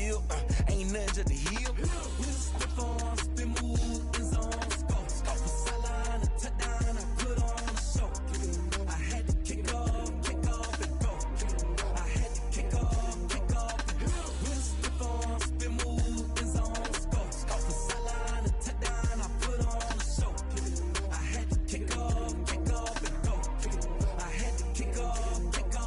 field. Ain't nothing to the heel. We stiff on, spin move, in zone, scope. Scope for sideline, a touchdown, I put on a show. I had to kick off, and go. I had to kick off, and go. We stiff on, spin move, in zone, scope. Scope for sideline, a touchdown, I put on a show. I had to kick off, and go. I had to kick off, and go.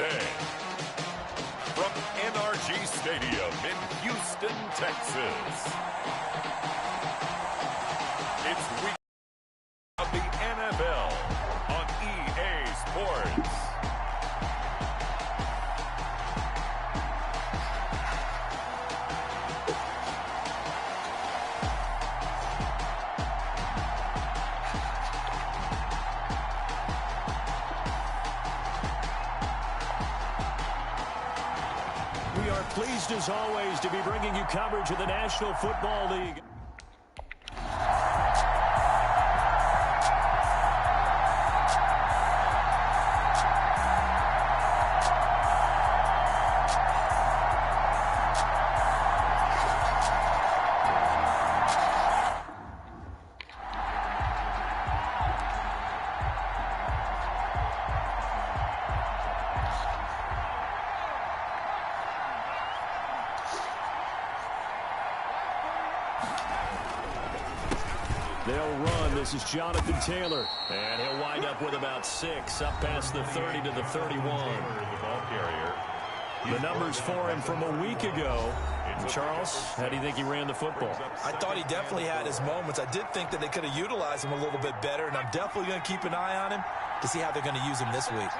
Today, from NRG Stadium in Houston, Texas, it's week of the NFL on EA Sports. We are pleased, as always, to be bringing you coverage of the National Football League. They'll run. This is Jonathan Taylor. And he'll wind up with about 6, up past the 30 to the 31. The numbers for him from a week ago. Charles, how do you think he ran the football? I thought he definitely had his moments. I did think that they could have utilized him a little bit better, and I'm definitely going to keep an eye on him to see how they're going to use him this week.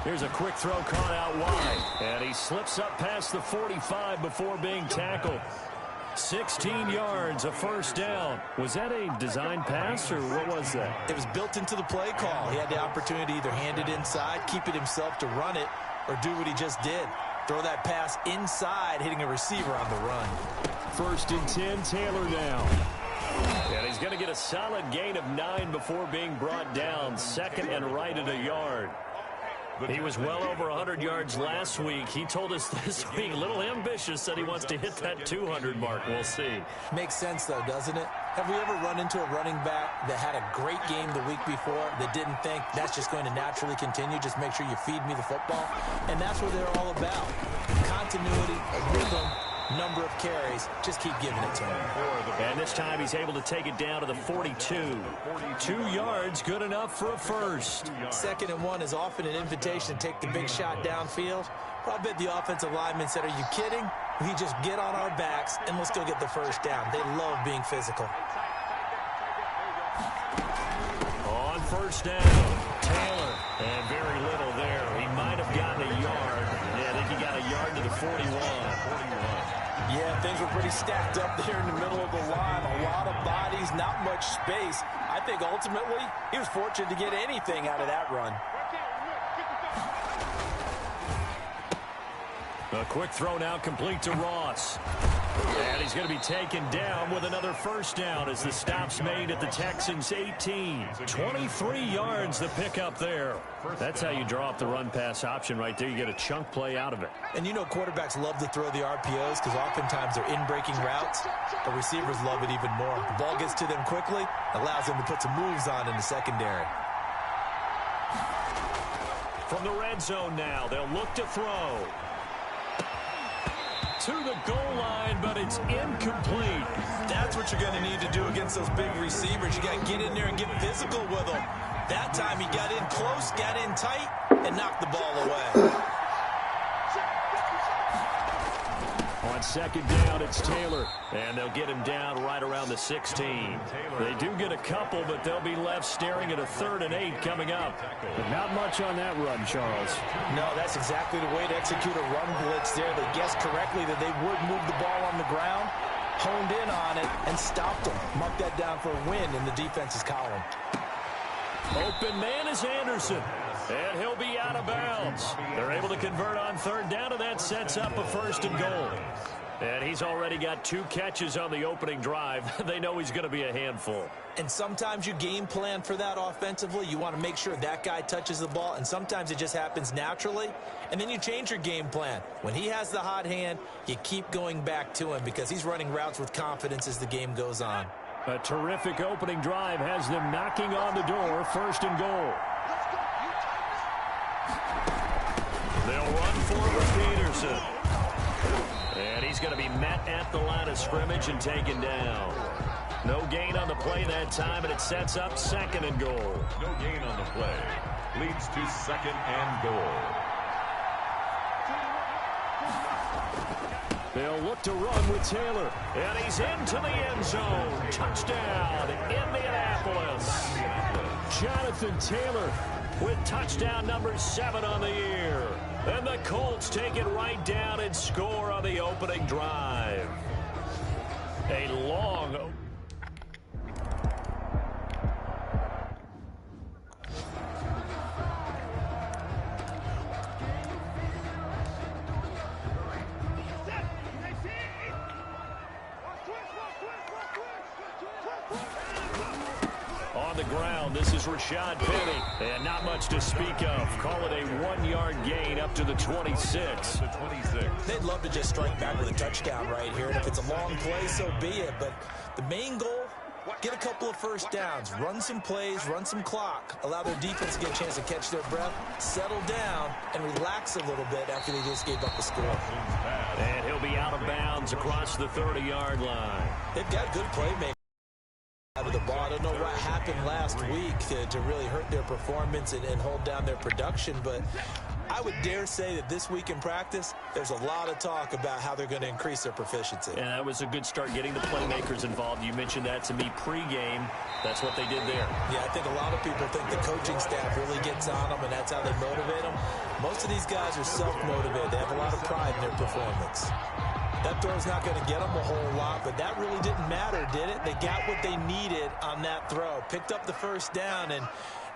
Here's a quick throw caught out wide. And he slips up past the 45 before being tackled. 16 yards, a first down. Was that a design pass, or what was that? It was built into the play call. He had the opportunity to either hand it inside, keep it himself to run it, or do what he just did. Throw that pass inside, hitting a receiver on the run. 1st and 10, Taylor down. And he's going to get a solid gain of 9 before being brought down. 2nd and right at a yard. He was well over 100 yards last week. He told us this week, a little ambitious, that he wants to hit that 200 mark. We'll see. Makes sense, though, doesn't it? Have we ever run into a running back that had a great game the week before that didn't think that's just going to naturally continue? Just make sure you feed me the football. And that's what they're all about. Continuity, rhythm, number of carries. Just keep giving it to him. And this time he's able to take it down to the 42. 2 yards, good enough for a first. 2nd and 1 is often an invitation to take the big shot downfield. Well, I bet the offensive lineman said, "Are you kidding? We just get on our backs and let's go get the first down." They love being physical. On first down, Taylor. And very little there. He might have gotten a yard. Yeah, I think he got a yard to the 41. Yeah, things were pretty stacked up there in the middle of the line. A lot of bodies, not much space. I think ultimately he was fortunate to get anything out of that run. A quick throw now complete to Ross. And he's going to be taken down with another first down as the stop's made at the Texans' 18. 23 yards the pickup there. That's how you draw up the run-pass option right there. You get a chunk play out of it. And you know quarterbacks love to throw the RPOs because oftentimes they're in-breaking routes. The receivers love it even more. The ball gets to them quickly, allows them to put some moves on in the secondary. From the red zone now, they'll look to throw. To the goal line, but it's incomplete. That's what you're going to need to do against those big receivers. You got to get in there and get physical with them. That time he got in close, got in tight, and knocked the ball away. On 2nd down, it's Taylor. And they'll get him down right around the 16. They do get a couple, but they'll be left staring at a 3rd and 8 coming up. But not much on that run, Charles. No, that's exactly the way to execute a run blitz there. They guessed correctly that they would move the ball on the ground, honed in on it, and stopped them. Mark that down for a win in the defense's column. Open man is Anderson. And he'll be out of bounds. They're able to convert on third down, and that sets up a 1st and goal. And he's already got 2 catches on the opening drive. They know he's going to be a handful. And sometimes you game plan for that offensively. You want to make sure that guy touches the ball, and sometimes it just happens naturally. And then you change your game plan. When he has the hot hand, you keep going back to him because he's running routes with confidence as the game goes on. A terrific opening drive has them knocking on the door, 1st and goal. They'll run for Peterson. And he's going to be met at the line of scrimmage and taken down. No gain on the play that time, and it sets up 2nd and goal. No gain on the play. Leads to 2nd and goal. They'll look to run with Taylor. And he's into the end zone. Touchdown, Indianapolis. Jonathan Taylor with touchdown number 7 on the year. And the Colts take it right down and score on the opening drive. A long... On the ground, this is Rashad Penny. And not much to speak of. Call it a 1-yard gain up to the 26. They'd love to just strike back with a touchdown right here. And if it's a long play, so be it. But the main goal, get a couple of 1st downs. Run some plays, run some clock. Allow their defense to get a chance to catch their breath, settle down, and relax a little bit after they just gave up a score. And he'll be out of bounds across the 30-yard line. They've got good playmakers out of the ball. I don't know what happened last week to really hurt their performance and hold down their production, but I would dare say that this week in practice, there's a lot of talk about how they're going to increase their proficiency. And that was a good start getting the playmakers involved. You mentioned that to me pregame. That's what they did there. Yeah, I think a lot of people think the coaching staff really gets on them, and that's how they motivate them. Most of these guys are self-motivated. They have a lot of pride in their performance. That throw's not going to get them a whole lot, but that really didn't matter, did it? They got what they needed on that throw. Picked up the 1st down, and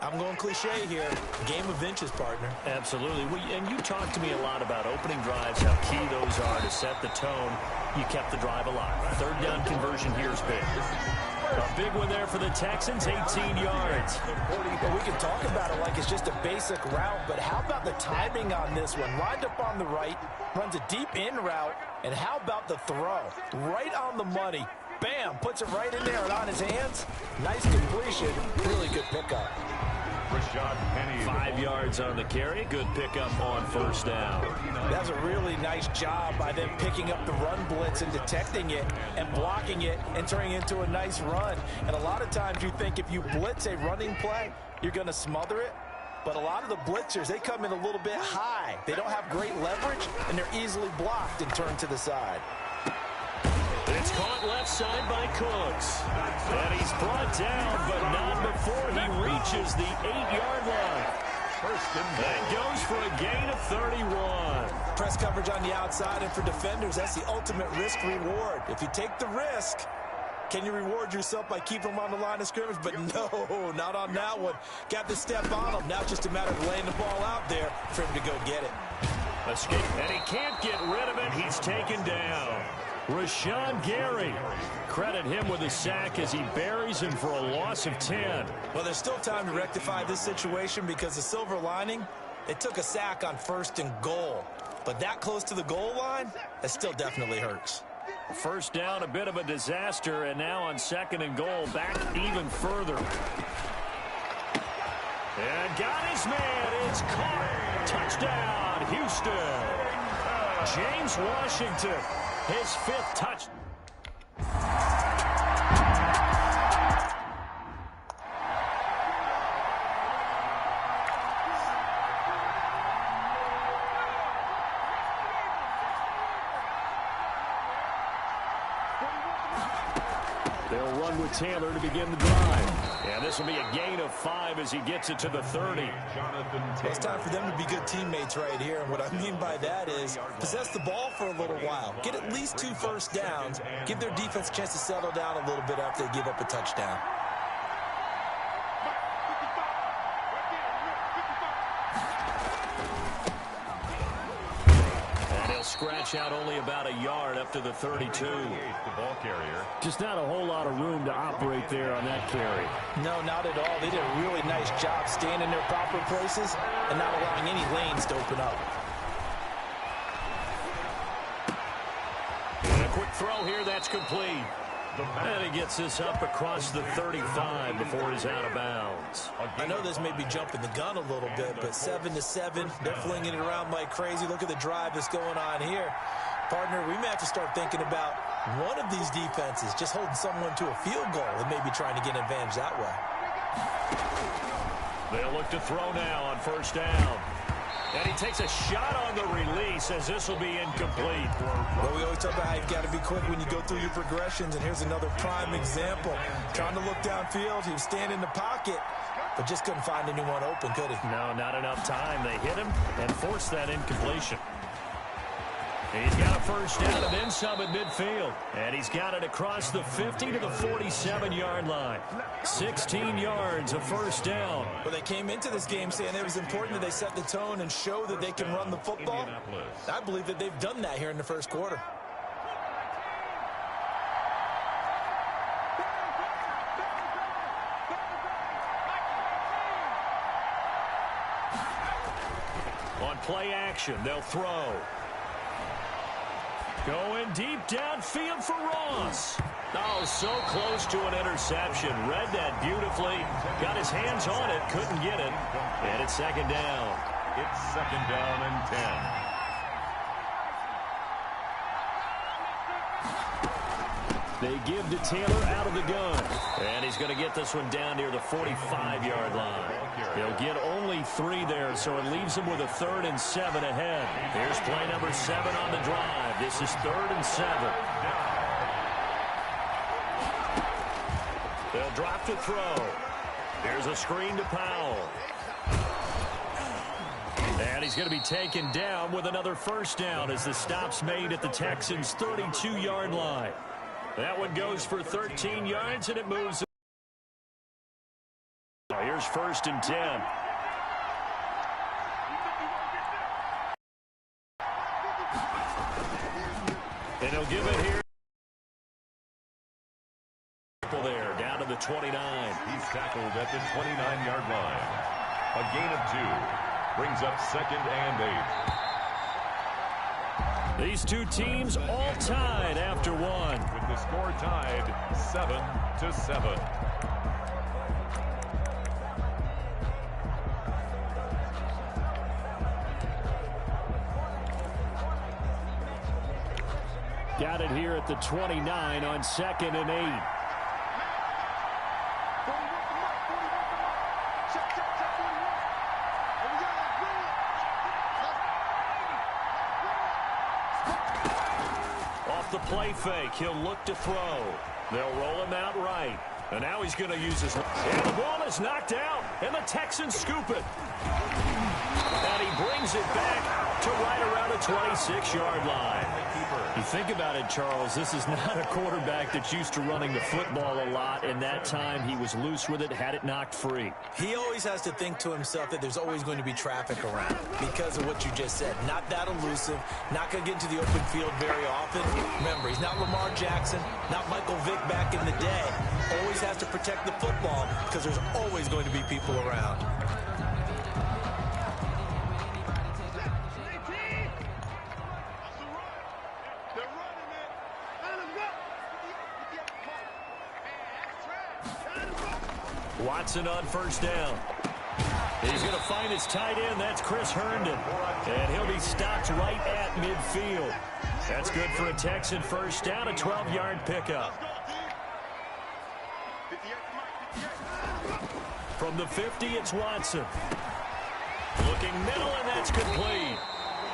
I'm going cliche here. Game of inches, partner. Absolutely. And you talked to me a lot about opening drives, how key those are to set the tone. You kept the drive alive. 3rd down conversion here is big. A big one there for the Texans, 18 yards. Well, we can talk about it like it's just a basic route, but how about the timing on this one? Lined up on the right, runs a deep in route, and how about the throw? Right on the money. Bam, puts it right in there and on his hands. Nice completion. Really good pickup. Rashad Penny. 5 yards on the carry. Good pickup on 1st down. That's a really nice job by them picking up the run blitz and detecting it and blocking it and turning it into a nice run. And a lot of times you think if you blitz a running play, you're going to smother it. But a lot of the blitzers, they come in a little bit high. They don't have great leverage, and they're easily blocked and turned to the side. It's caught left side by Cooks. And he's brought down, but not before he reaches the 8-yard line. That goes for a gain of 31. Press coverage on the outside, and for defenders, that's the ultimate risk-reward. If you take the risk, can you reward yourself by keeping them on the line of scrimmage? But no, not on that one. Got to step on them. Now it's just a matter of laying the ball out there for him to go get it. Escape, and he can't get rid of it. He's taken down. Rashawn Gary. Credit him with a sack as he buries him for a loss of 10. Well, there's still time to rectify this situation because the silver lining, they took a sack on 1st and goal. But that close to the goal line, that still definitely hurts. 1st down, a bit of a disaster, and now on 2nd and goal, back even further. And got his man. It's caught. Touchdown, Houston. James Washington, his 5th touch. They'll run with Taylor to begin the drive. And this will be a gain of 5 as he gets it to the 30. It's time for them to be good teammates right here. And what I mean by that is possess the ball for a little while. Get at least 2 1st downs. Give their defense a chance to settle down a little bit after they give up a touchdown. They'll scratch out only about a yard up to the 32. The ball carrier. Just not a whole lot of room to operate there on that carry. No, not at all. They did a really nice job staying in their proper places and not allowing any lanes to open up. And a quick throw here, that's complete. And he gets this up across the 35 before he's out of bounds. I know this may be jumping the gun a little bit, but 7-7, they're flinging it around like crazy. Look at the drive that's going on here. Partner, we may have to start thinking about one of these defenses just holding someone to a field goal and maybe trying to get an advantage that way. They'll look to throw now on first down. And he takes a shot on the release as this will be incomplete. Well, we always talk about how you've got to be quick when you go through your progressions, and here's another prime example. Trying to look downfield, he was standing in the pocket, but just couldn't find anyone open, could he? No, not enough time. They hit him and forced that incompletion. He's got a first down and then some at midfield. And he's got it across the 50 to the 47-yard line. 16 yards, a first down. Well, they came into this game saying it was important that they set the tone and show that they can run the football. I believe that they've done that here in the first quarter. On play action, they'll throw. Going deep downfield for Ross. Oh, so close to an interception. Read that beautifully. Got his hands on it. Couldn't get it. And it's second down. It's second down and 10. They give to Taylor out of the gun. And he's going to get this one down near the 45-yard line. He'll get only 3 there, so it leaves him with a 3rd and 7 ahead. Here's play number 7 on the drive. This is 3rd and 7. They'll drop to throw. Here's a screen to Powell. And he's going to be taken down with another first down as the stop's made at the Texans' 32-yard line. That one goes for 13 yards, and it moves. Here's 1st and 10. And he'll give it here. There, down to the 29. He's tackled at the 29-yard line. A gain of 2. Brings up 2nd and 8. These two teams all tied after one. With the score tied 7-7. Got it here at the 29 on 2nd and 8. Off the play fake, he'll look to throw. They'll roll him out right. And now he's going to use his... And the ball is knocked out, and the Texans scoop it. And he brings it back to right around the 26-yard line. You think about it, Charles, this is not a quarterback that's used to running the football a lot, and that time he was loose with it, had it knocked free. He always has to think to himself that there's always going to be traffic around because of what you just said. Not that elusive, not going to get into the open field very often. Remember, he's not Lamar Jackson, not Michael Vick back in the day. Always has to protect the football because there's always going to be people around. Watson on first down. He's going to find his tight end. That's Chris Herndon. And he'll be stopped right at midfield. That's good for a Texan first down, a 12-yard pickup. From the 50, it's Watson. Looking middle, and that's complete.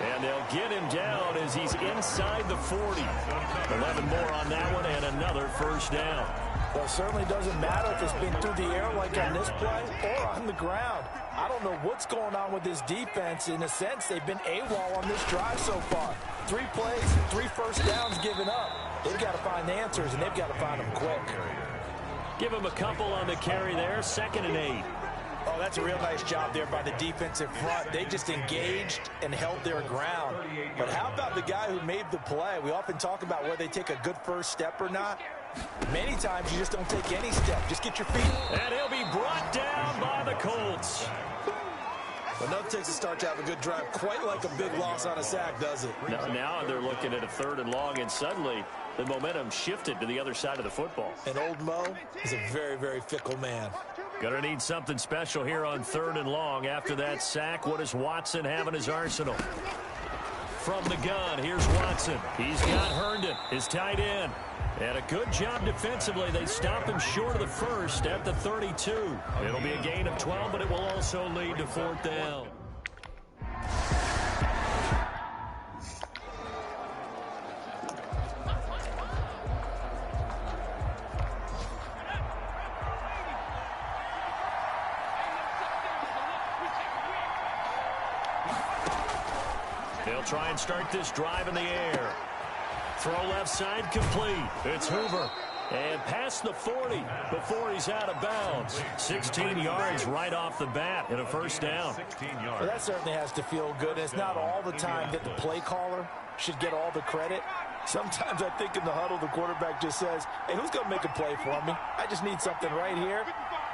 And they'll get him down as he's inside the 40. 11 more on that one, and another first down. Well, it certainly doesn't matter if it's been through the air like on this play or on the ground. I don't know what's going on with this defense. In a sense, they've been AWOL on this drive so far. 3 plays, 3 first downs given up. They've got to find the answers, and they've got to find them quick. Give him a couple on the carry there, 2nd and 8. Oh, that's a real nice job there by the defensive front. They just engaged and held their ground. But how about the guy who made the play? We often talk about whether they take a good first step or not. Many times you just don't take any step. Just get your feet. And he'll be brought down by the Colts. But nothing takes a start to have a good drive, quite like a big loss on a sack, does it? Now they're looking at a 3rd and long, and suddenly the momentum shifted to the other side of the football. And old Mo is a very, very fickle man. Gonna need something special here on 3rd and long. After that sack, what does Watson have in his arsenal? From the gun, here's Watson. He's got Herndon, his tight end. And a good job defensively. They stop him short of the first at the 32. It'll be a gain of 12, but it will also lead to 4th down. They'll try and start this drive in the air. Throw left side complete. It's Hoover. And past the 40 before he's out of bounds. 16 yards right off the bat and a 1st down. 16 yards. Well, that certainly has to feel good. And it's not all the time that the play caller should get all the credit. Sometimes I think in the huddle the quarterback just says, hey, who's going to make a play for me? I just need something right here.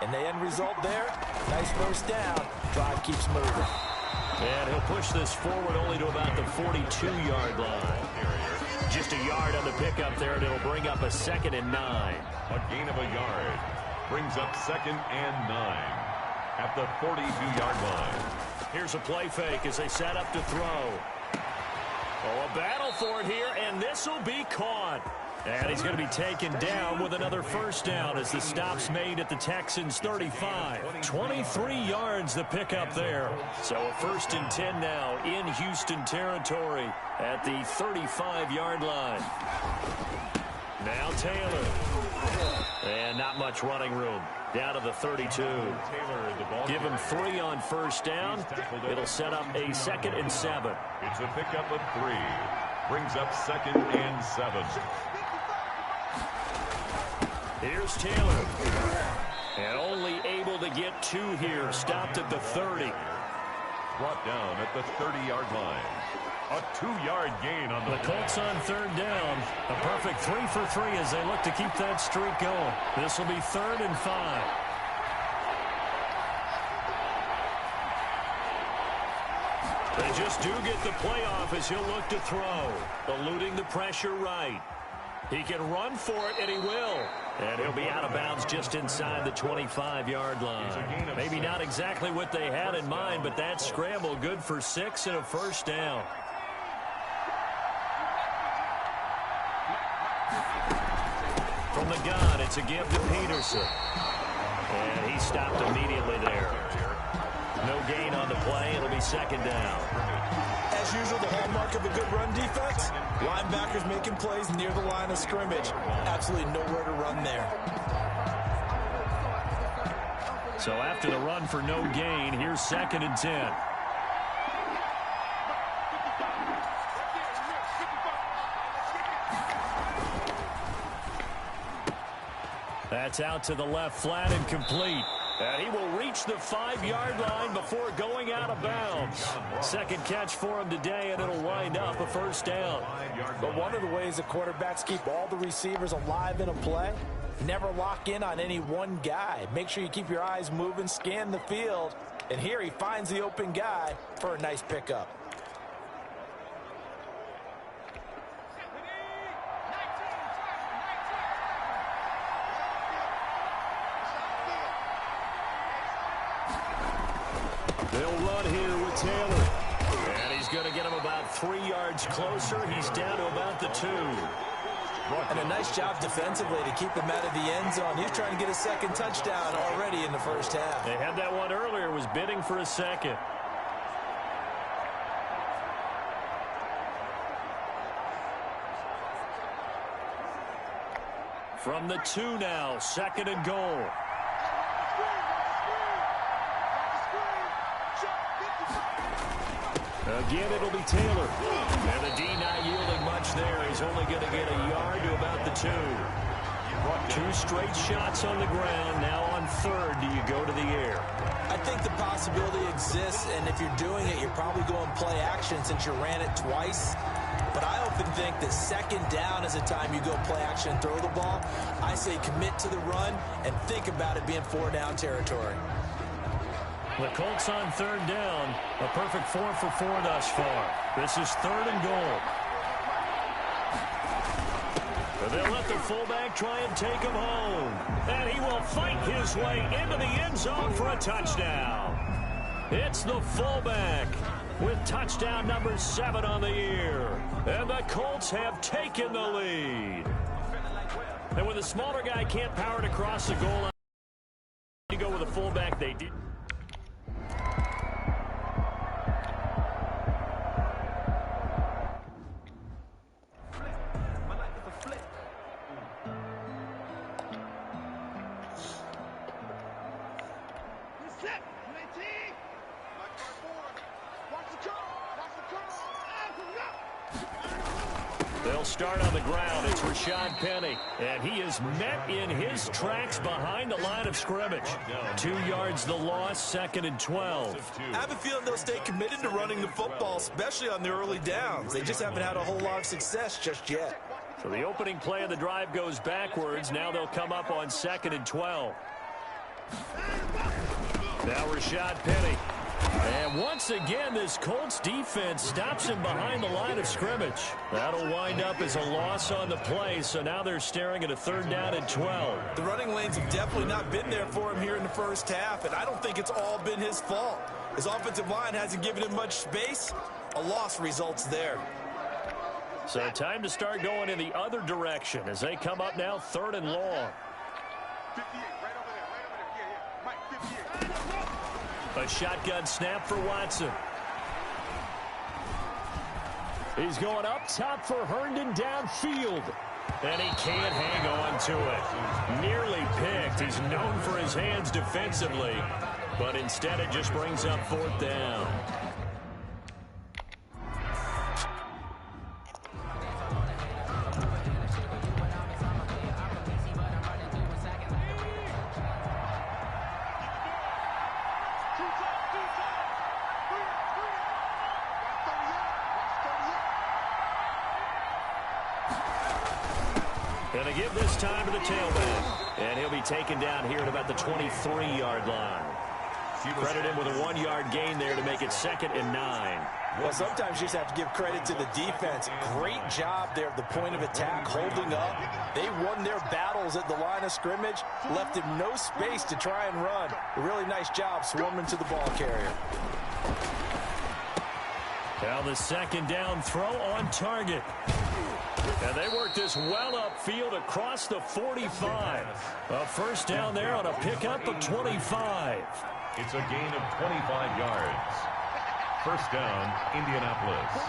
And the end result there, nice 1st down. Drive keeps moving. And he'll push this forward only to about the 42-yard line. Just a yard on the pickup there, and it'll bring up a 2nd and 9. A gain of a yard brings up 2nd and 9 at the 42-yard line. Here's a play fake as they set up to throw. Oh, a battle for it here, and this will be caught. And he's going to be taken down with another 1st down as the stop's made at the Texans' 35. 23 yards the pickup there. So a 1st and 10 now in Houston territory at the 35-yard line. Now Taylor. And not much running room. Down to the 32. Give him 3 on 1st down. It'll set up a 2nd and 7. It's a pickup of 3. Brings up 2nd and 7. Here's Taylor. And only able to get 2 here. Stopped at the 30. Brought down at the 30-yard line. A 2-yard gain on the Colts on 3rd down. A perfect 3 for 3 as they look to keep that streak going. This will be 3rd and 5. They just do get the playoff as he'll look to throw. Eluding the pressure right. He can run for it, and he will. And he'll be out of bounds just inside the 25-yard line. Maybe not exactly what they had in mind, but that scramble good for 6 and a 1st down. From the gun, it's a give to Peterson. And he stopped immediately there. No gain on the play. It'll be 2nd down. As usual, the hallmark of a good run defense, linebackers making plays near the line of scrimmage. Absolutely nowhere to run there. So after the run for no gain, here's 2nd and 10. That's out to the left flat and complete. And he will reach the 5-yard line before going out of bounds. 2nd catch for him today, and it'll wind up a 1st down. But one of the ways the quarterbacks keep all the receivers alive in a play, never lock in on any one guy. Make sure you keep your eyes moving, scan the field. And here he finds the open guy for a nice pickup. They'll run here with Taylor. And he's going to get him about 3 yards closer. He's down to about the 2. And a nice job defensively to keep him out of the end zone. He's trying to get a 2nd touchdown already in the 1st half. They had that one earlier, was bidding for a 2nd. From the 2 now, 2nd and goal. Again, it'll be Taylor. And the D not yielding much there. He's only going to get a yard to about the 2. 2 straight shots on the ground. Now on 3rd, do you go to the air? I think the possibility exists, and if you're doing it, you're probably going play action since you ran it twice. But I often think that 2nd down is the time you go play action and throw the ball. I say commit to the run and think about it being 4-down territory. The Colts on 3rd down. A perfect 4 for 4 thus far. This is 3rd and goal. They'll let the fullback try and take him home. And he will fight his way into the end zone for a touchdown. It's the fullback with touchdown number 7 on the year. And the Colts have taken the lead. And when the smaller guy can't power it across the goal line, you go with a fullback, they did. They'll start on the ground. It's Rashad Penny. And he is met in his tracks behind the line of scrimmage. 2 yards the loss, 2nd and 12. I have a feeling they'll stay committed to running the football, especially on the early downs. They just haven't had a whole lot of success just yet. So the opening play of the drive goes backwards. Now they'll come up on 2nd and 12. Now Rashad Penny. And once again, this Colts defense stops him behind the line of scrimmage. That'll wind up as a loss on the play, so now they're staring at a 3rd down and 12. The running lanes have definitely not been there for him here in the first half, and I don't think it's all been his fault. His offensive line hasn't given him much space. A loss results there. So time to start going in the other direction as they come up now 3rd and long. 58, right over there. Yeah. Mike, 58. A shotgun snap for Watson. He's going up top for Herndon downfield. And he can't hang on to it. Nearly picked. He's known for his hands defensively. But instead it just brings up 4th down. Going to give this time to the tailback. And he'll be taken down here at about the 23-yard line. Credit him with a 1-yard gain there to make it 2nd and 9. Well, sometimes you just have to give credit to the defense. Great job there at the point of attack, holding up. They won their battles at the line of scrimmage, left him no space to try and run. A really nice job swarming to the ball carrier. Now the 2nd down throw on target. And they work this well upfield across the 45. A 1st down there on a pickup of 25. It's a gain of 25 yards. 1st down, Indianapolis.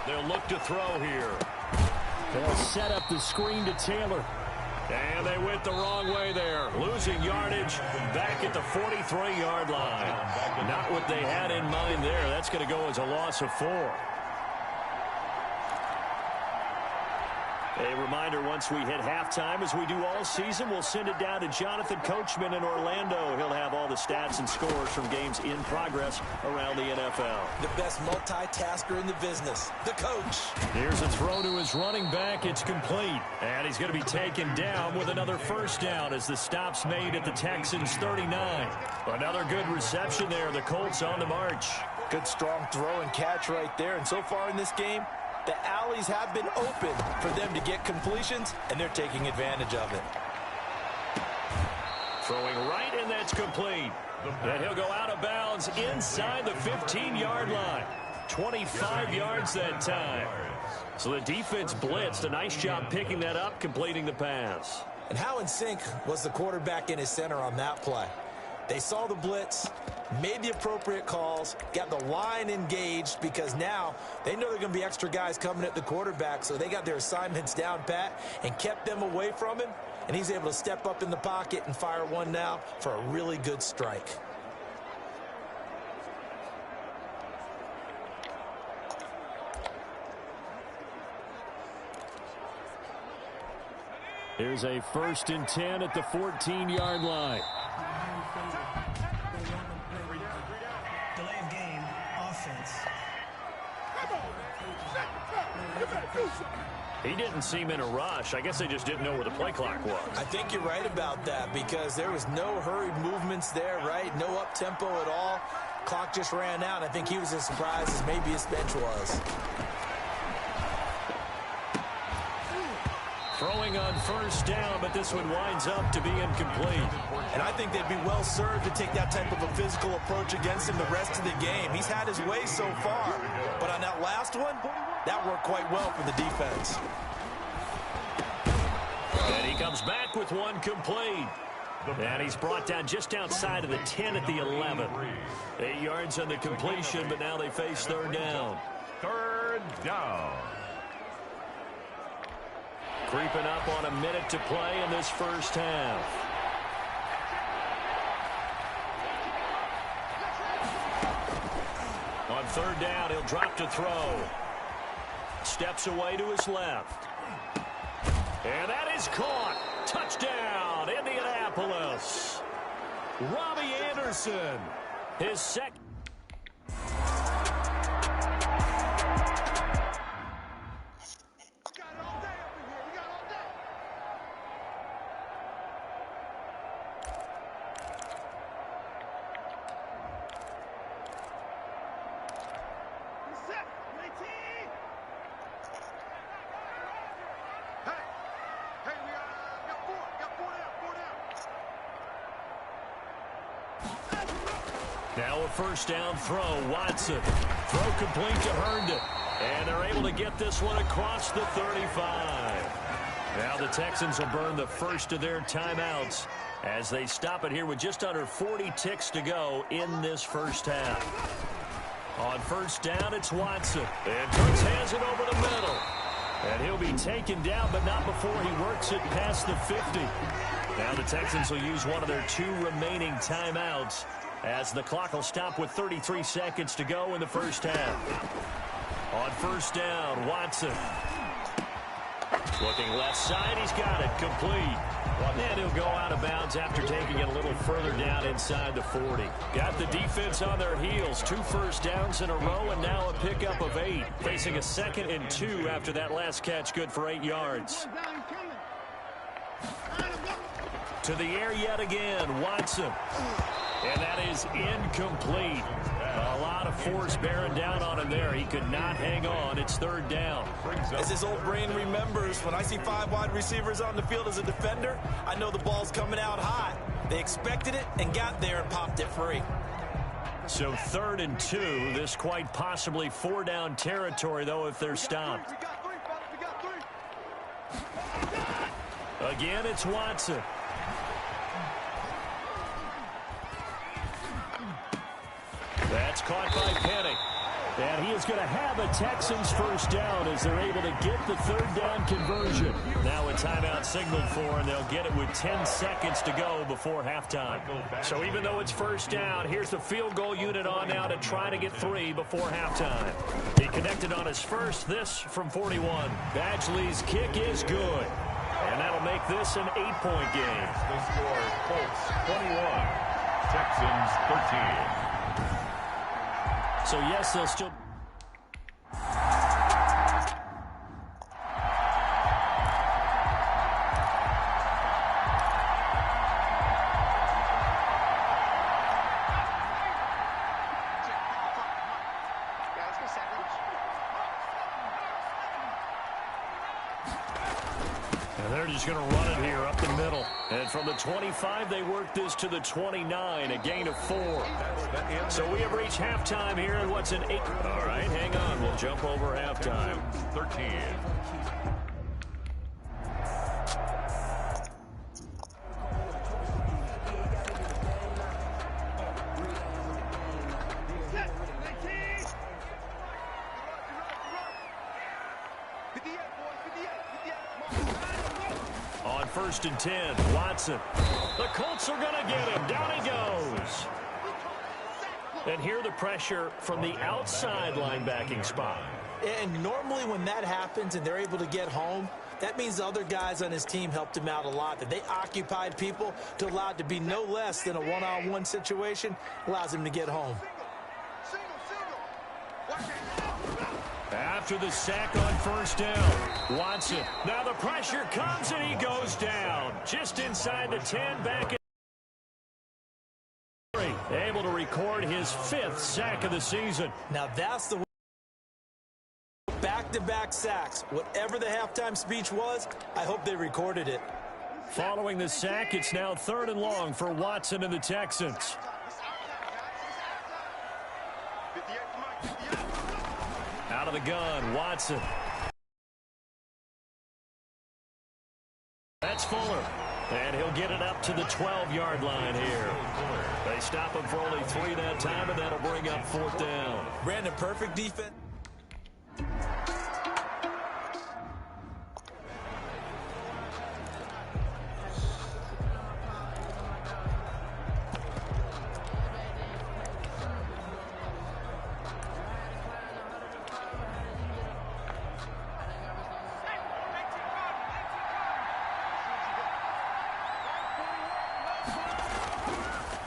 They'll look to throw here. They'll set up the screen to Taylor. And they went the wrong way there. Losing yardage back at the 43-yard line. Not what they had in mind there. That's going to go as a loss of 4. A reminder, once we hit halftime, as we do all season, we'll send it down to Jonathan Coachman in Orlando. He'll have all the stats and scores from games in progress around the NFL. The best multitasker in the business, the coach. Here's a throw to his running back. It's complete. And he's going to be taken down with another 1st down as the stop's made at the Texans' 39. Another good reception there. The Colts on the march. Good strong throw and catch right there. And so far in this game, the alleys have been open for them to get completions, and they're taking advantage of it. Throwing right, and that's complete. And he'll go out of bounds inside the 15-yard line. 25 yards that time. So the defense blitzed. A nice job picking that up, completing the pass. And how in sync was the quarterback and his center on that play? They saw the blitz, made the appropriate calls, got the line engaged because now they know there are going to be extra guys coming at the quarterback, so they got their assignments down pat and kept them away from him, and he's able to step up in the pocket and fire one now for a really good strike. Here's a 1st and 10 at the 14-yard line. Delay of game, offense. He didn't seem in a rush. I guess they just didn't know where the play clock was. I think you're right about that because there was no hurried movements there, right? No up-tempo at all. Clock just ran out. I think he was as surprised as maybe his bench was. Throwing on 1st down, but this one winds up to be incomplete. And I think they'd be well served to take that type of a physical approach against him the rest of the game. He's had his way so far, but on that last one, that worked quite well for the defense. And he comes back with one complete. And he's brought down just outside of the 10 at the 11. 8 yards on the completion, but now they face 3rd down. 3rd down. Creeping up on a minute to play in this first half. On 3rd down, he'll drop to throw. Steps away to his left. And that is caught. Touchdown, Indianapolis. Robbie Anderson, his second. Now a 1st down throw. Watson. Throw complete to Herndon. And they're able to get this one across the 35. Now the Texans will burn the first of their timeouts as they stop it here with just under 40 ticks to go in this first half. On 1st down, it's Watson. And Turks has it over the middle. And he'll be taken down, but not before he works it past the 50. Now the Texans will use one of their 2 remaining timeouts as the clock will stop with 33 seconds to go in the first half. On 1st down, Watson. Looking left side, he's got it, complete. And he'll go out of bounds after taking it a little further down inside the 40. Got the defense on their heels. 2 first downs in a row and now a pickup of 8. Facing a 2nd and 2 after that last catch, good for 8 yards. To the air yet again, Watson. And that is incomplete. A lot of force bearing down on him there. He could not hang on. It's 3rd down. As his old brain remembers, when I see 5 wide receivers on the field as a defender, I know the ball's coming out hot. They expected it and got there and popped it free. So 3rd and 2. This quite possibly 4-down territory, though, if they're stopped. Again, it's Watson. That's caught by Penny. And he is going to have a Texans 1st down as they're able to get the 3rd down conversion. Now a timeout signaled for, and they'll get it with 10 seconds to go before halftime. So even though it's 1st down, here's the field goal unit on now to try to get 3 before halftime. He connected on his first, this from 41. Badgley's kick is good. And that'll make this an 8-point game. The score, Colts 21, Texans 13. So, yes, they'll still... They're just going to run it here up the middle. And from the 25, they work this to the 29, a gain of 4. So we have reached halftime here in what's an 8. All right, hang on. We'll jump over halftime. 13. On 1st and 10, Watson. The Colts are going to get him. Down he goes. And here the pressure from the outside linebacking spot. And normally when that happens and they're able to get home, That means the other guys on his team helped him out a lot, that they occupied people to allow it to be no less than a one-on-one situation, allows him to get home. After the sack on first down, Watson. Now the pressure comes and he goes down. Just inside the 10, back in. Able to record his 5th sack of the season. Now that's the back-to-back sacks. Whatever the halftime speech was, I hope they recorded it. Following the sack, it's now 3rd and long for Watson and the Texans. Out of the gun, Watson. That's Fuller. And he'll get it up to the 12-yard line here. They stop him for only 3 that time, and that'll bring up 4th down. Brandon, perfect defense.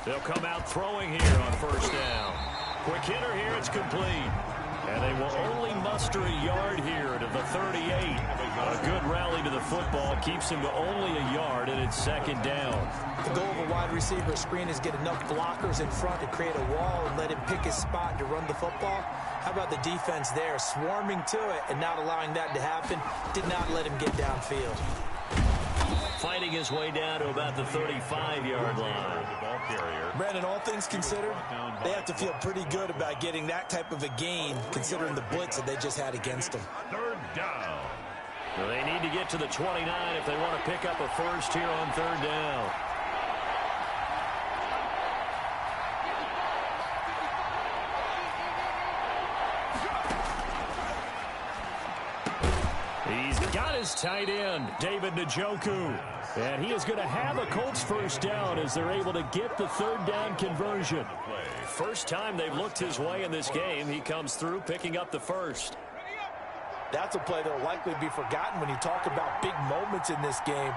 They'll come out throwing here on first down. Quick hitter here, it's complete. And they will only muster a yard here to the 38. A good rally to the football keeps him to only a yard, and it's 2nd down. The goal of a wide receiver screen is get enough blockers in front to create a wall and let him pick his spot to run the football. How about the defense there, swarming to it and not allowing that to happen? Did not let him get downfield. Fighting his way down to about the 35-yard line. Brandon, all things considered, they have to feel pretty good about getting that type of a gain, considering the blitz that they just had against them. 3rd down. Well, they need to get to the 29 if they want to pick up a first here on 3rd down. He's got his tight end, David Njoku. And he is going to have a Colts first down as they're able to get the 3rd down conversion. First time they've looked his way in this game. He comes through picking up the first. That's a play that will likely be forgotten when you talk about big moments in this game.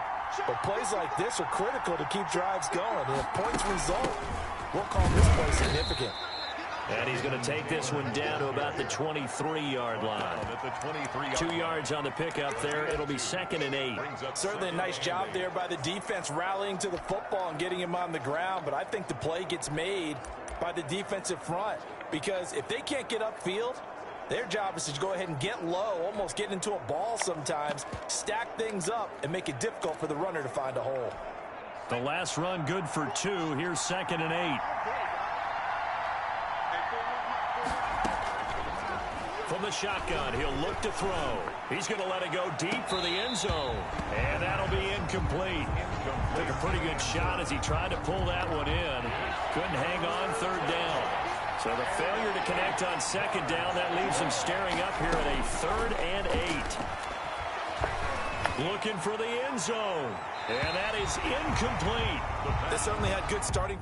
But plays like this are critical to keep drives going. And if points result, we'll call this play significant. And he's going to take this one down to about the 23-yard line. 2 yards on the pickup there. It'll be 2nd and 8. Certainly a nice job there by the defense rallying to the football and getting him on the ground. But I think the play gets made by the defensive front. Because if they can't get upfield, their job is to go ahead and get low, almost get into a ball sometimes, stack things up, and make it difficult for the runner to find a hole. The last run good for 2. Here's 2nd and 8. From the shotgun, he'll look to throw. He's going to let it go deep for the end zone. And that'll be incomplete. Took a pretty good shot as he tried to pull that one in. Couldn't hang on 3rd down. So the failure to connect on 2nd down, that leaves him staring up here at a 3rd and 8. Looking for the end zone. And that is incomplete. They certainly had good starting.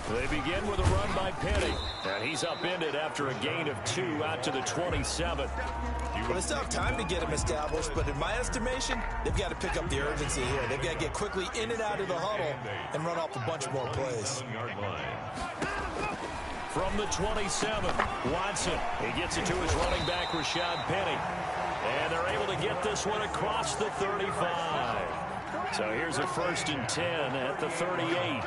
They begin with a run by Penny. And he's upended after a gain of 2 out to the 27. Well, they still have time to get him established, but in my estimation, they've got to pick up the urgency here. They've got to get quickly in and out of the huddle and run off a bunch more plays. From the 27, Watson. He gets it to his running back, Rashad Penny. And they're able to get this one across the 35. So here's a 1st and 10 at the 38.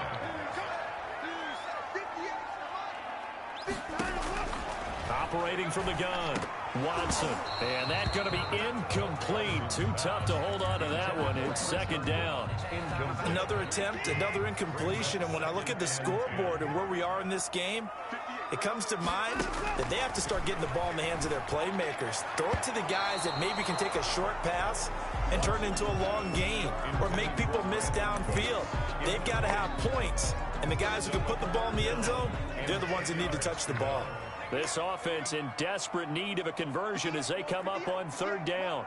Operating from the gun, Watson. And that's going to be incomplete. Too tough to hold on to that one. It's 2nd down. Another attempt, another incompletion. And when I look at the scoreboard and where we are in this game, it comes to mind that they have to start getting the ball in the hands of their playmakers. Throw it to the guys that maybe can take a short pass and turn it into a long gain or make people miss downfield. They've got to have points. And the guys who can put the ball in the end zone, they're the ones that need to touch the ball. This offense in desperate need of a conversion as they come up on third down.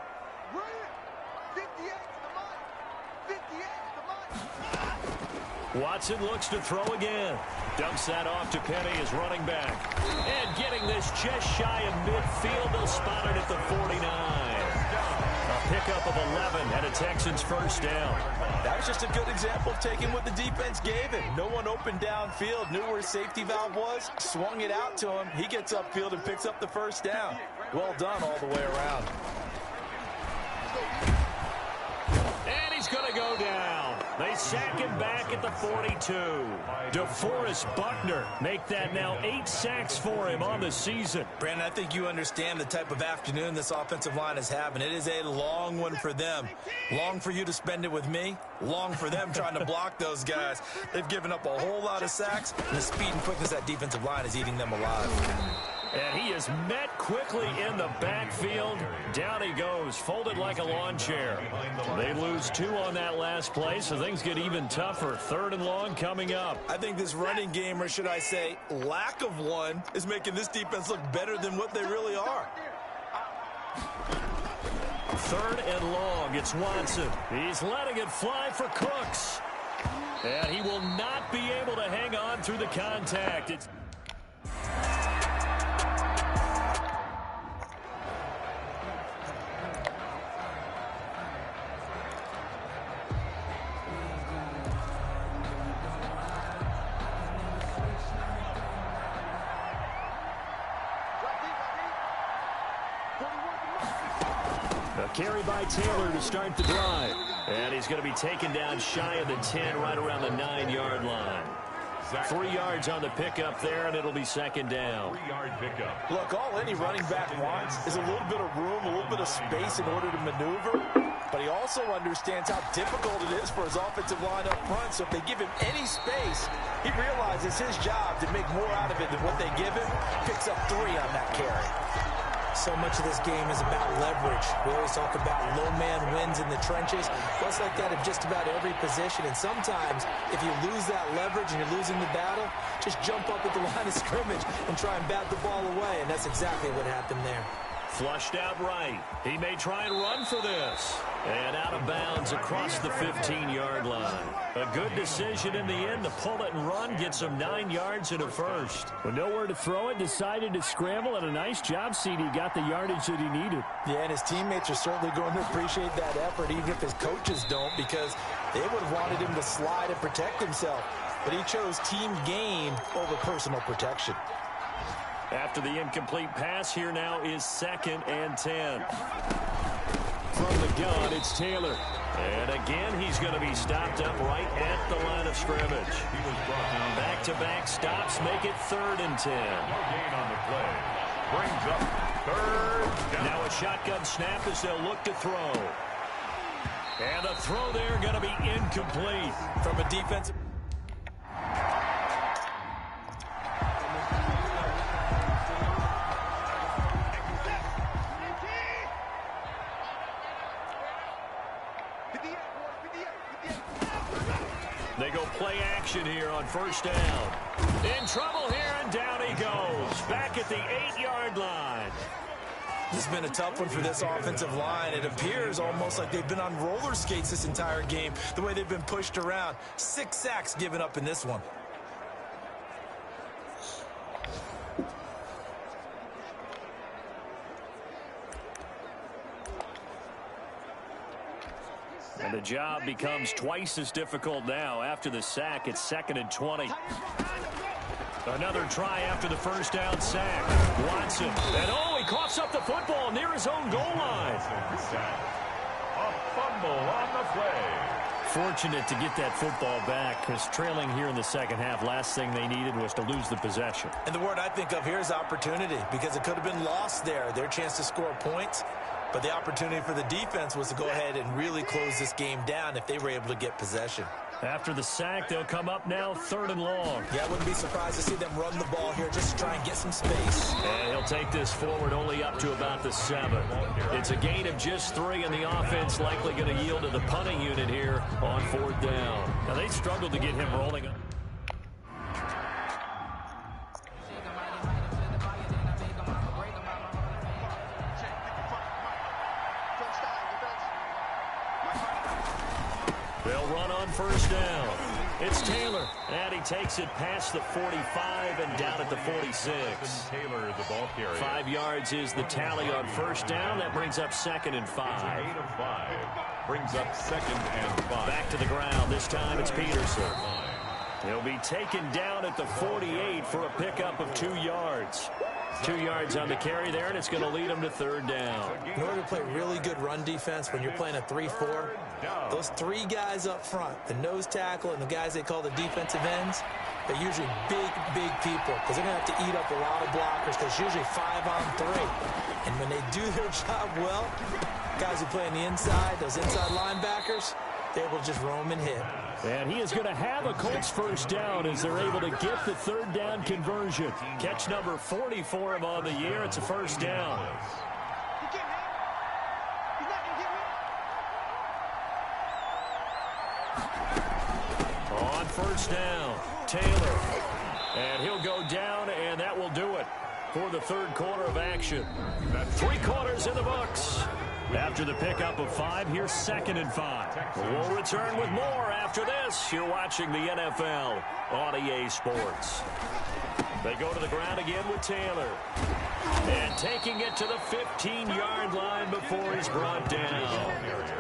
Watson looks to throw again. Dumps that off to Penny as running back. And getting this just shy of midfield. They'll spot it at the 49. A pickup of 11 and a Texans first down. That was just a good example of taking what the defense gave him. No one open downfield, knew where his safety valve was, swung it out to him. He gets upfield and picks up the first down. Well done all the way around. And he's going to go down. They sack him back at the 42. DeForest Buckner make that now 8 sacks for him on the season. Brandon, I think you understand the type of afternoon this offensive line is having. It is a long one for them. Long for you to spend it with me. Long for them trying to block those guys. They've given up a whole lot of sacks, and the speed and quickness of that defensive line is eating them alive. And he is met quickly in the backfield. Down he goes, folded like a lawn chair. They lose 2 on that last play, so things get even tougher. Third and long coming up. I think this running game, or should I say lack of one, is making this defense look better than what they really are. Third and long, it's Watson. He's letting it fly for Cooks. And he will not be able to hang on through the contact. It's carry by Taylor to start the drive. And he's going to be taken down shy of the 10, right around the 9-yard line. 3 yards on the pickup there, and it'll be second down. 3-yard pickup. Look, all any running back wants is a little bit of room, a little bit of space in order to maneuver. But he also understands how difficult it is for his offensive line up front. So if they give him any space, he realizes his job to make more out of it than what they give him. Picks up 3 on that carry. So much of this game is about leverage. We always talk about low man wins in the trenches. Well, it's like that in just about every position. And sometimes, if you lose that leverage and you're losing the battle, just jump up at the line of scrimmage and try and bat the ball away. And that's exactly what happened there. Flushed out right. He may try and run for this. And out of bounds across the 15-yard line. A good decision in the end to pull it and run. Gets him 9 yards and a first. With nowhere to throw it, decided to scramble, and a nice job, CD. Got the yardage that he needed. Yeah, and his teammates are certainly going to appreciate that effort, even if his coaches don't, because they would have wanted him to slide and protect himself. But he chose team game over personal protection. After the incomplete pass, here now is 2nd and 10. From the gun, it's Taylor. And again, he's going to be stopped up right at the line of scrimmage. Back-to-back stops make it 3rd and 10. No gain on the play. Brings up 3rd down. Now a shotgun snap as they'll look to throw. And the throw there going to be incomplete. From a defensive... They go play action here on first down. In trouble here, and down he goes. Back at the 8-yard line. This has been a tough one for this offensive line. It appears almost like they've been on roller skates this entire game, the way they've been pushed around. 6 sacks given up in this one. And the job becomes twice as difficult now. After the sack, it's 2nd and 20. Another try after the first down sack. Watson. And he coughs up the football near his own goal line. A fumble on the play. Fortunate to get that football back, because trailing here in the second half, last thing they needed was to lose the possession. And the word I think of here is opportunity, because it could have been lost there. Their chance to score points. But the opportunity for the defense was to go ahead and really close this game down if they were able to get possession. After the sack, they'll come up now 3rd and long. Yeah, I wouldn't be surprised to see them run the ball here just to try and get some space. And he'll take this forward only up to about the 7. It's a gain of just 3, and the offense likely going to yield to the punting unit here on 4th down. Now, they struggled to get him rolling up. first down. It's Taylor, and he takes it past the 45 and down at the 46. Taylor, the ball carrier. 5 yards is the tally on first down. That brings up 2nd and 5. Gain of 5. Brings up 2nd and 5. Back to the ground. This time it's Peterson. He'll be taken down at the 48 for a pickup of 2 yards. 2 yards on the carry there, and it's going to lead him to 3rd down. In order to play really good run defense when you're playing a 3-4, those 3 guys up front, the nose tackle and the guys they call the defensive ends, they're usually big people because they're going to have to eat up a lot of blockers because it's usually 5 on 3. And when they do their job well, guys who play on the inside, those inside linebackers, they will just roam and hit. And he is going to have a Colts first down as they're able to get the 3rd down conversion. Catch number 40 for him on the year. It's a first down. On first down, Taylor. And he'll go down, and that will do it for the 3rd quarter of action. 3 quarters in the books. After the pickup of 5, here's 2nd and 5. We'll return with more after this. You're watching the NFL on EA Sports. They go to the ground again with Taylor. And taking it to the 15-yard line before he's brought down.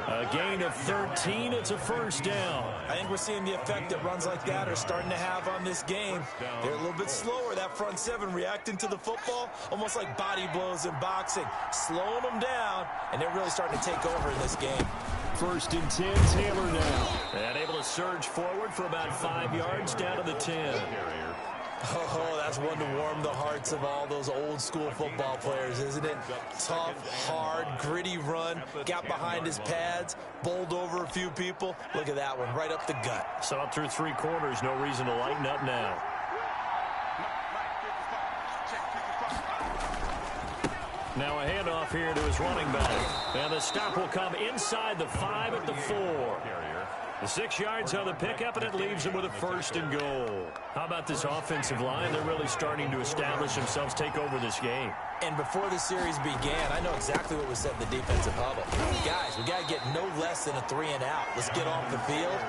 A gain of 13. It's a first down. I think we're seeing the effect that runs like that are starting to have on this game. They're a little bit slower, that front 7, reacting to the football, almost like body blows in boxing, slowing them down, and they're really starting to take over in this game. 1st and 10, Taylor now. And able to surge forward for about 5 yards down to the 10. Oh, that's one to warm the hearts of all those old school football players, isn't it? Tough, hard, gritty run, got behind his pads, bowled over a few people. Look at that one, right up the gut. So up through 3 quarters, no reason to lighten up now. Now a handoff here to his running back. And the stop will come inside the 5 at the 4. The 6 yards on the pickup, and it leaves him with a 1st and goal. How about this offensive line? They're really starting to establish themselves, take over this game. And before the series began, I know exactly what was said in the defensive huddle. Guys, we got to get no less than a 3 and out. Let's get off the field.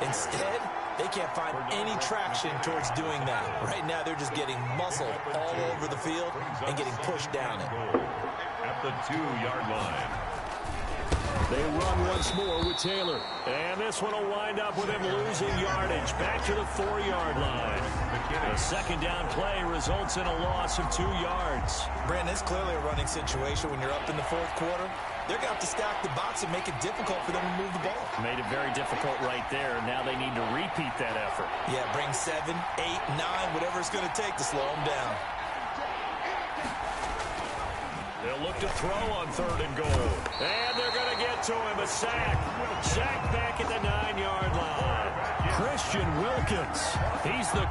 Instead, they can't find any traction towards doing that. Right now, they're just getting muscled all over the field and getting pushed down it. At the 2-yard line. They run once more with Taylor. And this one will wind up with him losing yardage back to the 4-yard line. A 2nd down play results in a loss of 2 yards. Brandon, it's clearly a running situation when you're up in the 4th quarter. They're going to have to stack the box and make it difficult for them to move the ball. Made it very difficult right there. Now they need to repeat that effort. Yeah, bring 7, 8, 9, whatever it's going to take to slow them down. They'll look to throw on 3rd and goal. And they're going to get to him. A sack. Sack back at the 9-yard line. Christian Wilkins. He's the...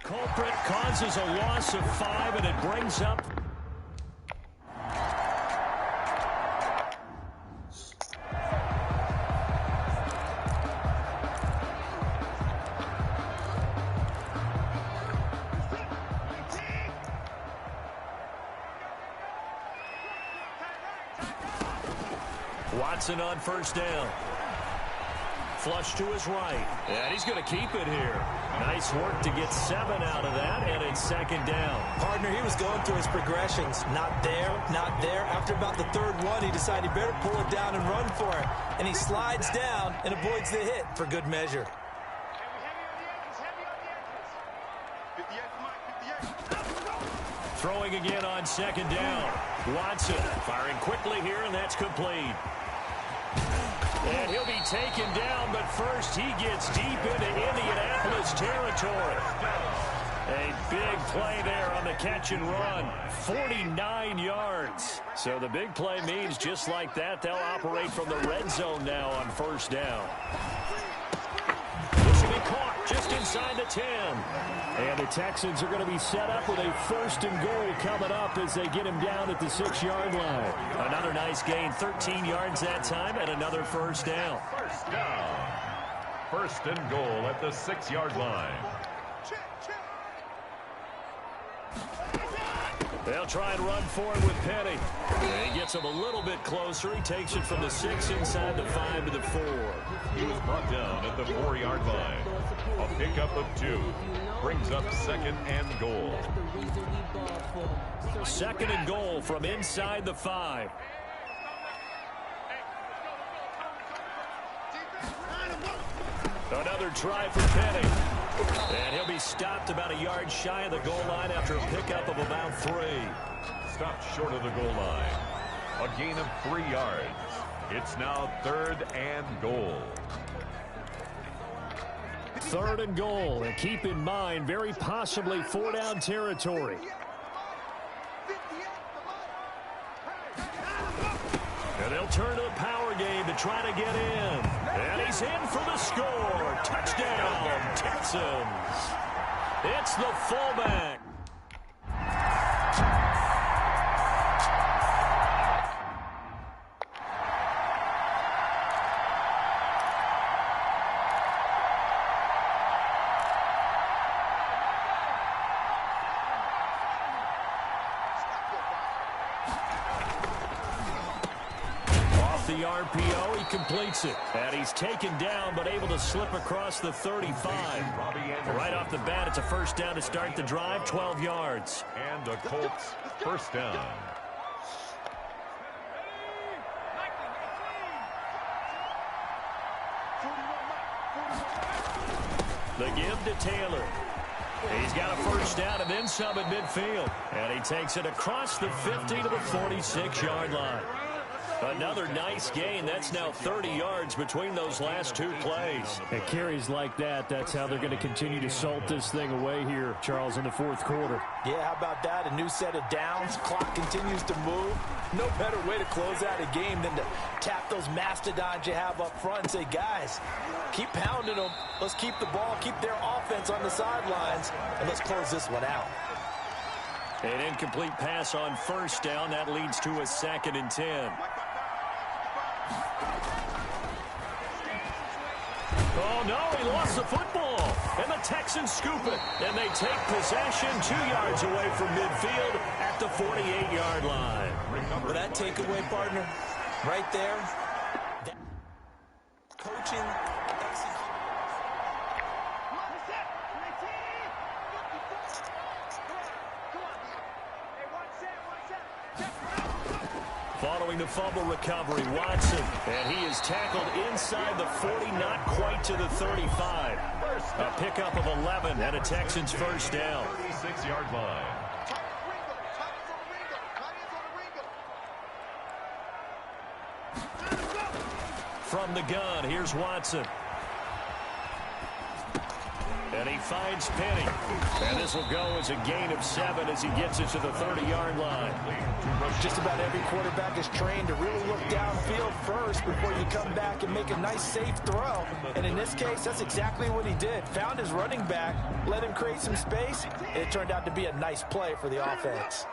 Culprit causes a loss of 5, and it brings up... Watson on 1st down. Flush to his right. And he's going to keep it here. Nice work to get 7 out of that, and it's 2nd down. Partner, he was going through his progressions. Not there, not there. After about the 3rd one, he decided he better pull it down and run for it. And he slides down and avoids the hit for good measure. Throwing again on 2nd down. Watson firing quickly here, and that's complete. And he'll be taken down, but first he gets deep into Indianapolis territory. A big play there on the catch and run. 49 yards. So the big play means just like that, they'll operate from the red zone now on first down. This will be caught just inside the 10. And the Texans are going to be set up with a 1st and goal coming up as they get him down at the 6-yard line. Another nice gain, 13 yards that time, and another first down. First down. 1st and goal at the 6-yard line. They'll try and run for it with Penny. He gets him a little bit closer. He takes it from the 6 inside the 5 to the 4. He was brought down at the 4-yard line. A pickup of 2. Brings up 2nd and goal. 2nd and goal from inside the 5. Another try for Penny. And he'll be stopped about a yard shy of the goal line after a pickup of about 3. Stopped short of the goal line. A gain of 3 yards. It's now 3rd and goal. 3rd and goal. And keep in mind, very possibly 4-down territory. And they'll turn to the power game to try to get in. And he's in for the score. Touchdown, Texans. It's the fullback. The RPO, he completes it. And he's taken down, but able to slip across the 35. Right off the bat, it's a first down to start the drive, 12 yards. And the Colts first down. The give to Taylor. He's got a first down and then some at midfield. And he takes it across the 50 to the 46-yard line. Another nice gain. That's now 30 yards between those last 2 plays. At carries like that, that's how they're going to continue to salt this thing away here, Charles, in the 4th quarter. Yeah, how about that? A new set of downs. Clock continues to move. No better way to close out a game than to tap those mastodons you have up front and say, guys, keep pounding them. Let's keep the ball, keep their offense on the sidelines, and let's close this one out. An incomplete pass on first down. That leads to a 2nd and 10. Oh, no, he lost the football. And the Texans scoop it. And they take possession 2 yards away from midfield at the 48-yard line. But that takeaway, partner, right there, coaching. Following the fumble recovery, Watson. And he is tackled inside the 40, not quite to the 35. A pickup of 11 and a Texans first down. 36-yard line. From the gun, here's Watson. And he finds Penny. And this will go as a gain of 7 as he gets it to the 30-yard line. Just about every quarterback is trained to really look downfield first before you come back and make a nice, safe throw. And in this case, that's exactly what he did. Found his running back, let him create some space, and it turned out to be a nice play for the offense.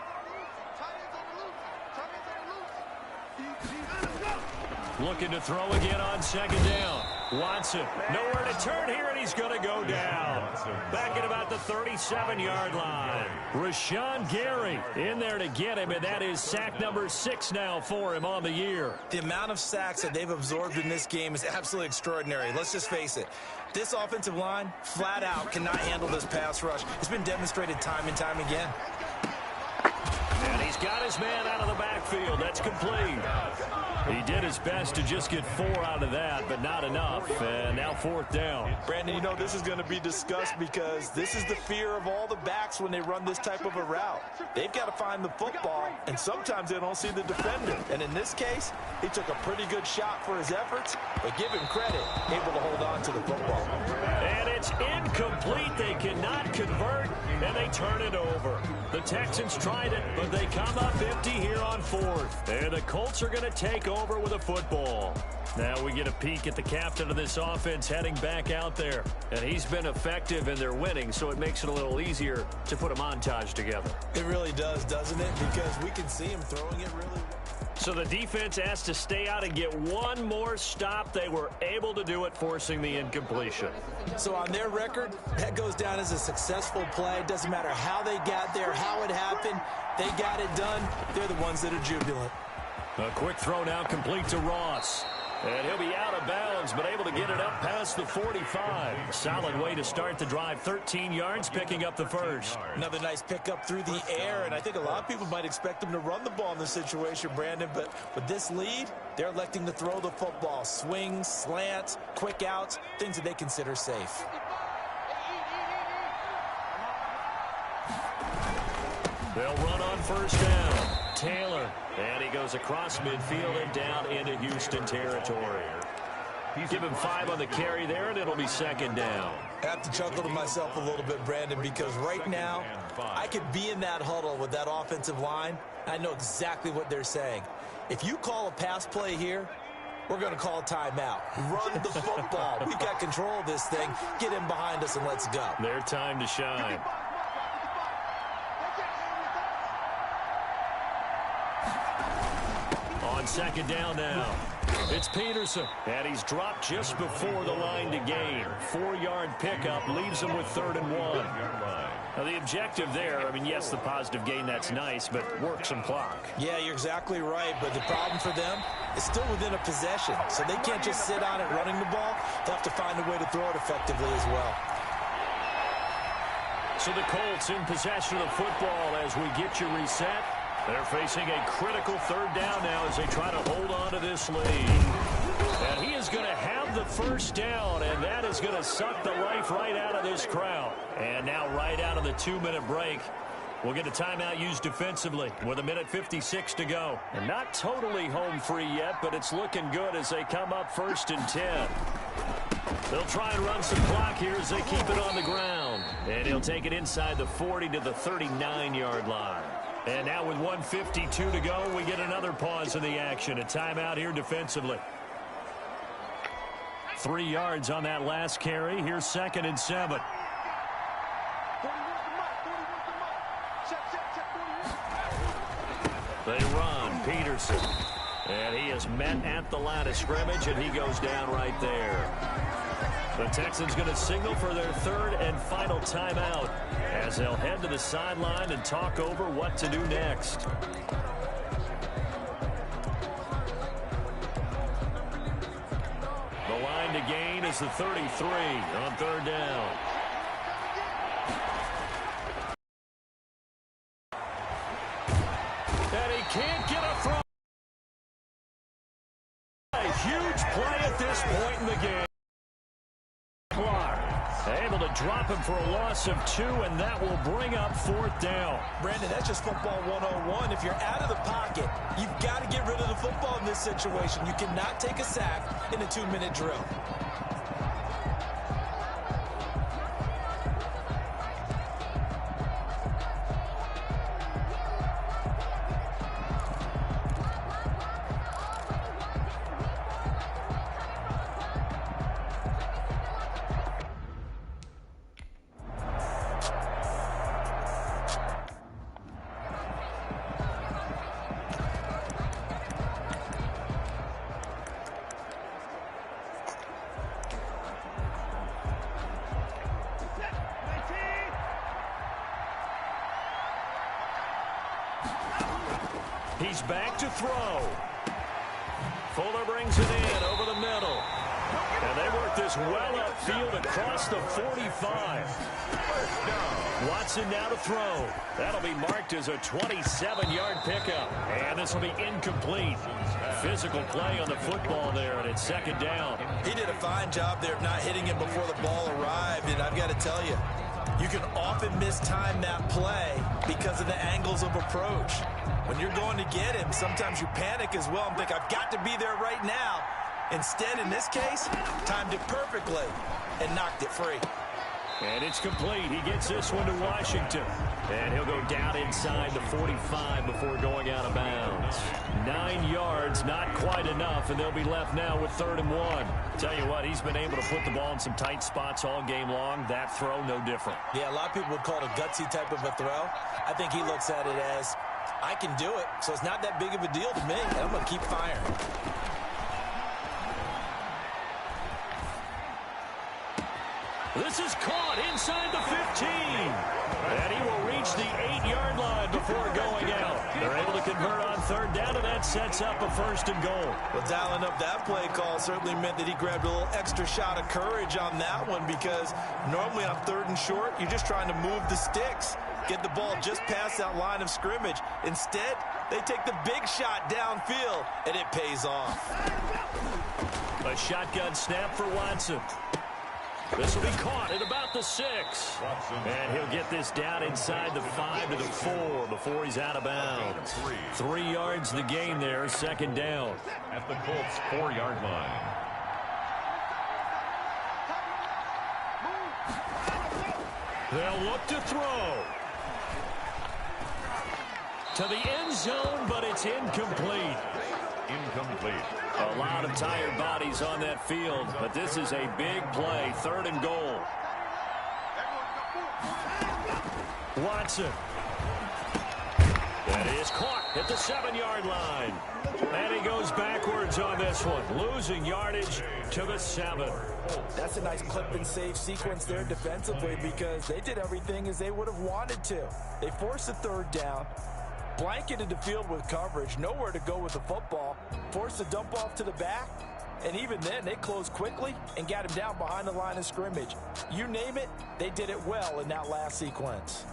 Looking to throw again on 2nd down. Watson, nowhere to turn here, and he's going to go down. Back at about the 37-yard line. Rashawn Gary in there to get him, and that is sack number 6 now for him on the year. The amount of sacks that they've absorbed in this game is absolutely extraordinary. Let's just face it. This offensive line, flat out, cannot handle this pass rush. It's been demonstrated time and time again. And he's got his man out of the backfield. That's complete. He did his best to just get 4 out of that, but not enough. And now 4th down. Brandon, you know this is going to be discussed because this is the fear of all the backs when they run this type of a route. They've got to find the football, and sometimes they don't see the defender. And in this case, he took a pretty good shot for his efforts, but give him credit, able to hold on to the football. And it's incomplete. They cannot convert, and they turn it over. The Texans tried it, but they come up empty here on 4th. And the Colts are going to take over with a football. Now we get a peek at the captain of this offense heading back out there. And he's been effective in their winning, so it makes it a little easier to put a montage together. It really does, doesn't it? Because we can see him throwing it really well. So the defense has to stay out and get one more stop. They were able to do it, forcing the incompletion. So on their record, that goes down as a successful play. Doesn't matter how they got there, how it happened. They got it done. They're the ones that are jubilant. A quick throw now complete to Ross. And he'll be out of bounds, but able to get it up past the 45. Solid way to start the drive. 13 yards, picking up the first. Another nice pickup through the air, and I think a lot of people might expect him to run the ball in this situation, Brandon, but with this lead, they're electing to throw the football. Swings, slants, quick outs, things that they consider safe. They'll run on 1st down. Taylor, and he goes across midfield and down into Houston territory. Give him 5 on the carry there, and it'll be 2nd down. I have to chuckle to myself a little bit, Brandon, because right now I could be in that huddle with that offensive line. I know exactly what they're saying. If you call a pass play here, we're going to call a timeout. Run the football. We've got control of this thing. Get in behind us and let's go. Their time to shine. On 2nd down now. It's Peterson, and he's dropped just before the line to gain. 4-yard pickup leaves him with 3rd and 1. Now the objective there, I mean, yes, the positive gain, that's nice, but work some clock. Yeah, you're exactly right, but the problem for them is still within a possession, so they can't just sit on it running the ball. They have to find a way to throw it effectively as well. So the Colts in possession of the football as we get you reset. They're facing a critical 3rd down now as they try to hold on to this lead. And he is going to have the 1st down, and that is going to suck the life right out of this crowd. And now right out of the 2-minute break, we'll get a timeout used defensively with 1:56 to go. And not totally home free yet, but it's looking good as they come up 1st and 10. They'll try and run some clock here as they keep it on the ground. And he'll take it inside the 40 to the 39-yard line. And now with 1:52 to go, we get another pause in the action. A timeout here defensively. 3 yards on that last carry. Here's 2nd and 7. They run. Peterson. And he is met at the line of scrimmage, and he goes down right there. The Texans going to signal for their 3rd and final timeout as they'll head to the sideline and talk over what to do next. The line to gain is the 33 on 3rd down. And he can't get a throw. A huge play at this point in the game. Able to drop him for a loss of 2, and that will bring up 4th down. Brandon, that's just football 101. If you're out of the pocket, you've got to get rid of the football in this situation. You cannot take a sack in a 2-minute drill. He's back to throw. Fuller brings it in over the middle. And they work this well upfield across the 45. Watson now to throw. That'll be marked as a 27-yard pickup. And this will be incomplete. Physical play on the football there, and it's second down. He did a fine job there of not hitting him before the ball arrived, and I've got to tell you, you can often mistime that play because of the angles of approach. When you're going to get him, sometimes you panic as well and think, I've got to be there right now. Instead, in this case, timed it perfectly and knocked it free. And it's complete. He gets this one to Washington. And he'll go down inside the 45 before going out of bounds. 9 yards, not quite enough, and they'll be left now with 3rd and 1. Tell you what, he's been able to put the ball in some tight spots all game long. That throw, no different. Yeah, a lot of people would call it a gutsy type of a throw. I think he looks at it as, I can do it, so it's not that big of a deal to me, and I'm going to keep firing. This is caught inside the 15. And he will reach the 8-yard line before going out. They're able to convert on 3rd down, and that sets up a 1st and goal. Well, dialing up that play call certainly meant that he grabbed a little extra shot of courage on that one, because normally on 3rd and short, you're just trying to move the sticks, get the ball just past that line of scrimmage. Instead, they take the big shot downfield, and it pays off. A shotgun snap for Watson. This will be caught at about the 6. And he'll get this down inside the 5 to the 4 before he's out of bounds. 3 yards the gain there, 2nd down. At the Colts' 4-yard line. They'll look to throw. To the end zone, but it's incomplete. Incomplete. A lot of tired bodies on that field, but this is a big play. 3rd and goal. Watson. That is caught at the 7-yard line. And he goes backwards on this one, losing yardage to the 7. That's a nice clip and save sequence there defensively, because they did everything as they would have wanted to. They forced the 3rd down, blanketed the field with coverage, nowhere to go with the football, forced a dump off to the back, and even then they closed quickly and got him down behind the line of scrimmage. You name it, they did it well in that last sequence.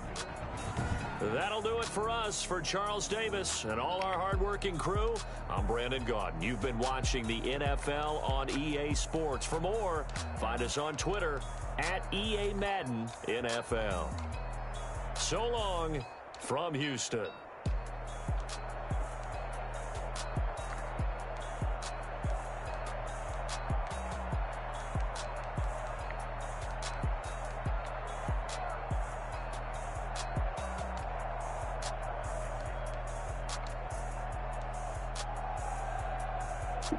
That'll do it for us. For Charles Davis and all our hardworking crew, I'm Brandon Gaudin. You've been watching the NFL on EA Sports. For more, find us on Twitter at EA Madden NFL. So long from Houston. You